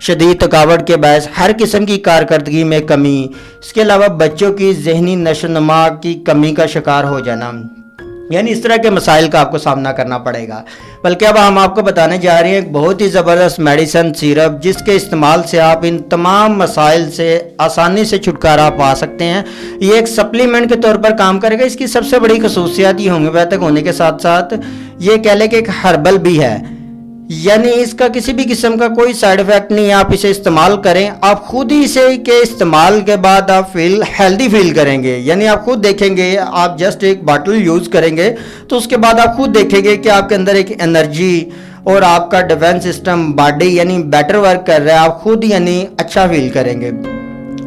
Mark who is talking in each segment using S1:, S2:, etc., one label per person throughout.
S1: شدید تھکاوٹ کے باعث ہر قسم کی کارکردگی میں کمی، اس کے علاوہ بچوں کی ذہنی نشو و نما کی کمی کا شکار ہو جانا، یعنی اس طرح کے مسائل کا آپ کو سامنا کرنا پڑے گا۔ بلکہ اب ہم آپ کو بتانے جا رہے ہیں ایک بہت ہی زبردست میڈیسن سیرپ، جس کے استعمال سے آپ ان تمام مسائل سے آسانی سے چھٹکارا پا سکتے ہیں۔ یہ ایک سپلیمنٹ کے طور پر کام کرے گا۔ اس کی سب سے بڑی خصوصیات یہ ہومیوپیتھک ہونے کے ساتھ ساتھ یہ کہہ لیں کہ ایک ہربل بھی ہے، یعنی اس کا کسی بھی قسم کا کوئی سائیڈ ایفیکٹ نہیں ہے۔ آپ اسے استعمال کریں، آپ خود ہی اسے کے استعمال کے بعد آپ ہیلدی فیل کریں گے، یعنی آپ خود دیکھیں گے، آپ جسٹ ایک باٹل یوز کریں گے تو اس کے بعد آپ خود دیکھیں گے کہ آپ کے اندر ایک انرجی اور آپ کا ڈیفنس سسٹم باڈی یعنی بیٹر ورک کر رہا ہے، آپ خود یعنی اچھا فیل کریں گے۔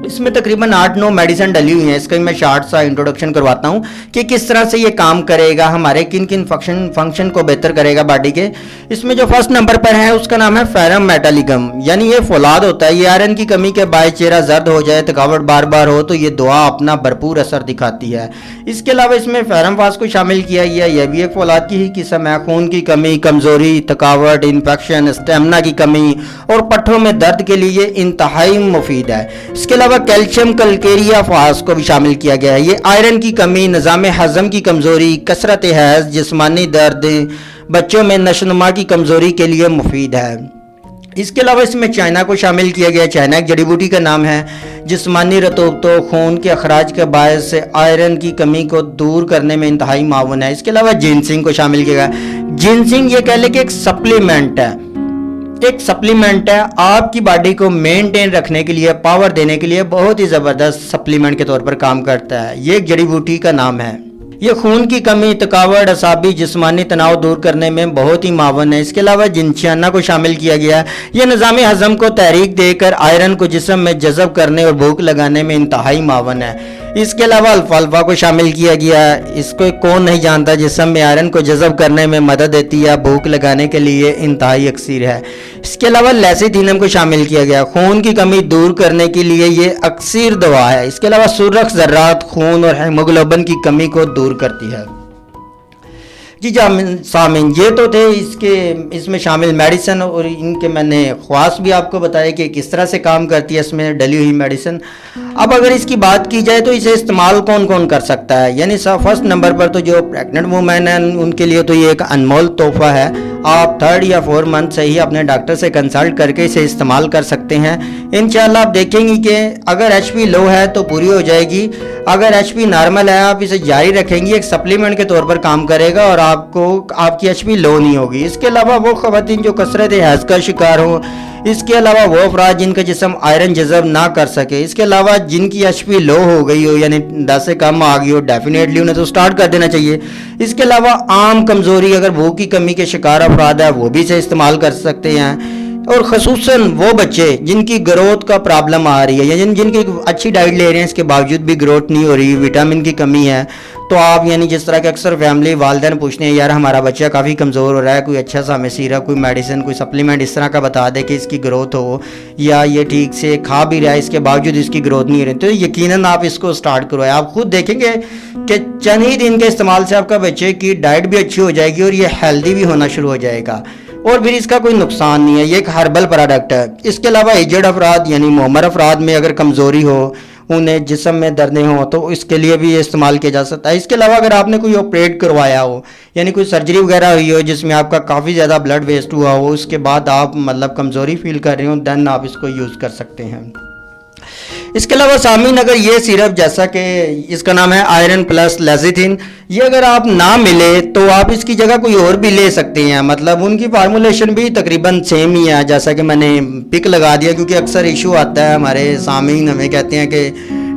S1: اس میں تقریباً 8-9 میڈیسن ڈلی ہوئی ہیں۔ اس کا میں شارٹ سا انٹروڈکشن کرواتا ہوں کہ کس طرح سے یہ کام کرے گا، ہمارے کن کن فنکشن کو بہتر کرے گا باڈی کے۔ اس میں جو فرسٹ نمبر پر ہے اس کا نام ہے فیرم میٹالگم، یعنی یہ فولاد ہوتا ہے۔ یہ آئرن کی کمی کے باعث چہرہ زرد ہو جائے، تھکاوٹ بار بار ہو تو یہ دوا اپنا بھرپور اثر دکھاتی ہے۔ اس کے علاوہ اس میں فیرم فاس کو شامل کیا گیا، یہ بھی ایک فولاد کی ہی قسم ہے۔ خون کی کمی، کمزوری، تھکاوٹ، انفیکشن، اسٹیمنا کی کمی اور پٹھوں میں درد کے لیے انتہائی مفید ہے۔ اس کے علاوہ کیلشیم کلکیریا فاس کو بھی شامل کیا گیا ہے۔ یہ آئرن کی کمی، نظام ہضم کی کمزوری، کثرت حیض، جسمانی درد، بچوں میں نشو و نما کی کمزوری کے لیے مفید ہے۔ اس کے علاوہ اس میں چائنا کو شامل کیا گیا۔ چائنا ایک جڑی بوٹی کا نام ہے، جسمانی رطوبتوں، خون کے اخراج کے باعث سے آئرن کی کمی کو دور کرنے میں انتہائی معاون ہے۔ اس کے علاوہ جینسنگ کو شامل کیا گیا۔ جینسنگ یہ کہہ لے کہ ایک سپلیمنٹ ہے، آپ کی باڈی کو مینٹین رکھنے کے لیے، پاور دینے کے لیے بہت ہی زبردست سپلیمنٹ کے طور پر کام کرتا ہے۔ یہ ایک جڑی بوٹی کا نام ہے۔ یہ خون کی کمی، تھکاوٹ، اعصابی جسمانی تناؤ دور کرنے میں بہت ہی معاون ہے۔ اس کے علاوہ جنچیانا کو شامل کیا گیا ہے۔ یہ نظام ہضم کو تحریک دے کر آئرن کو جسم میں جذب کرنے اور بھوک لگانے میں انتہائی معاون ہے۔ اس کے علاوہ الفالفا کو شامل کیا گیا ہے۔ اس کو کون نہیں جانتا، جسم میں آئرن کو جذب کرنے میں مدد دیتی ہے، بھوک لگانے کے لیے انتہائی اکثر ہے۔ اس کے علاوہ لیسیتھینم کو شامل کیا گیا، خون کی کمی دور کرنے کے لیے یہ اکثر دوا ہے۔ اس کے علاوہ سرخ ذرات خون اور ہیموگلوبن کی کمی کو دور کرتی ہے۔ جی سامعین، یہ تو تھے اس میں شامل میڈیسن اور ان کے میں نے خواص بھی آپ کو بتایا کہ کس طرح سے کام کرتی ہے اس میں ڈلی ہوئی میڈیسن۔ اب اگر اس کی بات کی جائے تو اسے استعمال کون کون کر سکتا ہے، یعنی فرسٹ نمبر پر تو جو پریگننٹ وومن ہیں ان کے لیے تو یہ ایک انمول تحفہ ہے۔ آپ 3 یا 4 منتھ سے ہی اپنے ڈاکٹر سے کنسلٹ کر کے اسے استعمال کر سکتے ہیں۔ انشاءاللہ آپ دیکھیں گی کہ اگر ایچ پی لو ہے تو پوری ہو جائے گی، اگر ایچ پی نارمل ہے آپ اسے جاری رکھیں گی، ایک سپلیمنٹ کے طور پر کام کرے گا اور آپ کی ایچ پی لو نہیں ہوگی۔ اس کے علاوہ وہ خواتین جو کثرت حیض کا شکار ہو، اس کے علاوہ وہ افراد جن کا جسم آئرن جذب نہ کر سکے، اس کے علاوہ جن کی ایچ پی لو ہو گئی ہو یعنی 10 سے کم آ گئی ہو، ڈیفینیٹلی انہیں تو سٹارٹ کر دینا چاہیے۔ اس کے علاوہ عام کمزوری، اگر بھوک کی کمی کے شکار افراد ہے وہ بھی اسے استعمال کر سکتے ہیں، اور خصوصاً وہ بچے جن کی گروتھ کا پرابلم آ رہی ہے یا جن کی اچھی ڈائٹ لے رہے ہیں اس کے باوجود بھی گروتھ نہیں ہو رہی، وٹامن کی کمی ہے، تو آپ یعنی جس طرح کہ اکثر فیملی والدین پوچھتے ہیں یار ہمارا بچہ کافی کمزور ہو رہا ہے، کوئی اچھا سا ہمیں سیرپ، کوئی میڈیسن، کوئی سپلیمنٹ اس طرح کا بتا دے کہ اس کی گروتھ ہو، یا یہ ٹھیک سے کھا بھی رہا ہے اس کے باوجود اس کی گروتھ نہیں ہو رہی، تو یقیناً آپ اس کو سٹارٹ کروائیں۔ آپ خود دیکھیں گے کہ چند ہی دن کے استعمال سے آپ کا بچے کی ڈائٹ بھی اچھی ہو جائے گی اور یہ ہیلدی بھی ہونا شروع ہو جائے گا، اور پھر اس کا کوئی نقصان نہیں ہے۔ یہ ایک ہربل پروڈکٹ ہے۔ اس کے علاوہ ایجڈ افراد یعنی معمر افراد میں اگر کمزوری ہو، انہیں جسم میں دردیں ہوں تو اس کے لیے بھی یہ استعمال کیا جا سکتا ہے۔ اس کے علاوہ اگر آپ نے کوئی آپریٹ کروایا ہو یعنی کوئی سرجری وغیرہ ہوئی ہو جس میں آپ کا کافی زیادہ بلڈ ویسٹ ہوا ہو، اس کے بعد آپ کمزوری فیل کر رہے ہوں، دین آپ اس کو یوز کر سکتے ہیں۔ اس کے علاوہ سامعین، اگر یہ سیرپ جیسا کہ اس کا نام ہے آئرن پلس لیزیتھین، یہ اگر آپ نہ ملے تو آپ اس کی جگہ کوئی اور بھی لے سکتے ہیں، ان کی فارمولیشن بھی تقریباً سیم ہی ہے، جیسا کہ میں نے پک لگا دیا کیونکہ اکثر ایشو آتا ہے، ہمارے سامعین ہمیں کہتے ہیں کہ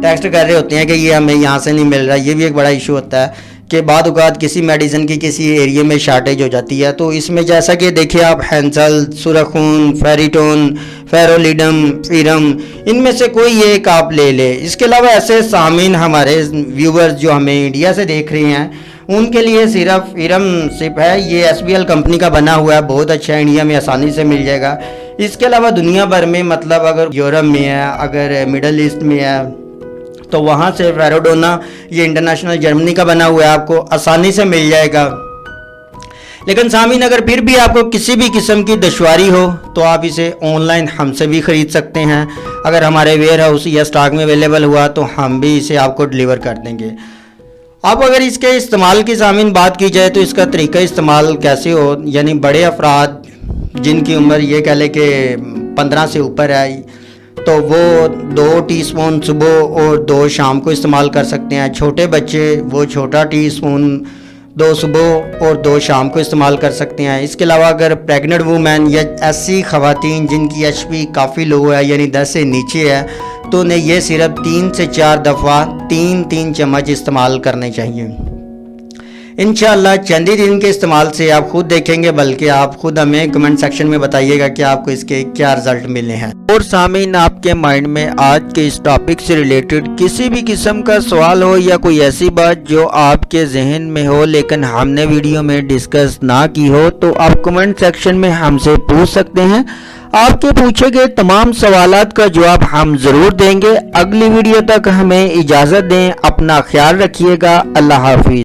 S1: ٹیکسٹ کر رہے ہوتے ہیں کہ یہ ہمیں یہاں سے نہیں مل رہا، یہ بھی ایک بڑا ایشو ہوتا ہے کہ بعد اوقات کسی میڈیسن کی کسی ایریے میں شارٹیج ہو جاتی ہے، تو اس میں جیسا کہ دیکھیں آپ ہینسل، سورخون، فیریٹون، فیرولیڈم، فیرم، ان میں سے کوئی ایک آپ لے لیں۔ اس کے علاوہ ایسے سامعین ہمارے ویورز جو ہمیں انڈیا سے دیکھ رہے ہیں ان کے لیے صرف فیرم سپ ہے، یہ ایس بی ایل کمپنی کا بنا ہوا ہے، بہت اچھا ہے، انڈیا میں آسانی سے مل جائے گا۔ اس کے علاوہ دنیا بھر میں اگر یورپ میں ہے، اگر مڈل ایسٹ میں ہے تو وہاں سے فیروڈونا، یہ انٹرنیشنل جرمنی کا بنا ہوا ہے، آپ کو آسانی سے مل جائے گا۔ لیکن سامعین اگر پھر بھی آپ کو کسی بھی قسم کی دشواری ہو تو آپ اسے آن لائن ہم سے بھی خرید سکتے ہیں. اگر ہمارے ویئر ہاؤس یا اسٹاک میں اویلیبل ہوا تو ہم بھی اسے آپ کو ڈیلیور کر دیں گے. اب اگر اس کے استعمال کی سامعین بات کی جائے تو اس کا طریقہ استعمال کیسے ہو، یعنی بڑے افراد جن کی عمر یہ کہہ لے کہ 15 سے اوپر ہے تو وہ 2 ٹی اسپون صبح اور 2 شام کو استعمال کر سکتے ہیں. چھوٹے بچے وہ چھوٹا ٹی اسپون 2 صبح اور 2 شام کو استعمال کر سکتے ہیں. اس کے علاوہ اگر پریگننٹ وومین یا ایسی خواتین جن کی ایچ پی کافی لو ہے یعنی 10 سے نیچے ہے تو انہیں یہ صرف 3 سے 4 دفعہ 3 چمچ استعمال کرنے چاہیے. انشاءاللہ چند ہی دن کے استعمال سے آپ خود دیکھیں گے، بلکہ آپ خود ہمیں کمنٹ سیکشن میں بتائیے گا کہ آپ کو اس کے کیا رزلٹ ملے ہیں. اور سامعین آپ کے مائنڈ میں آج کے اس ٹاپک سے ریلیٹڈ کسی بھی قسم کا سوال ہو یا کوئی ایسی بات جو آپ کے ذہن میں ہو لیکن ہم نے ویڈیو میں ڈسکس نہ کی ہو تو آپ کمنٹ سیکشن میں ہم سے پوچھ سکتے ہیں. آپ کے پوچھے گئے تمام سوالات کا جواب ہم ضرور دیں گے. اگلی ویڈیو تک ہمیں اجازت دیں. اپنا خیال رکھیے گا. اللہ حافظ.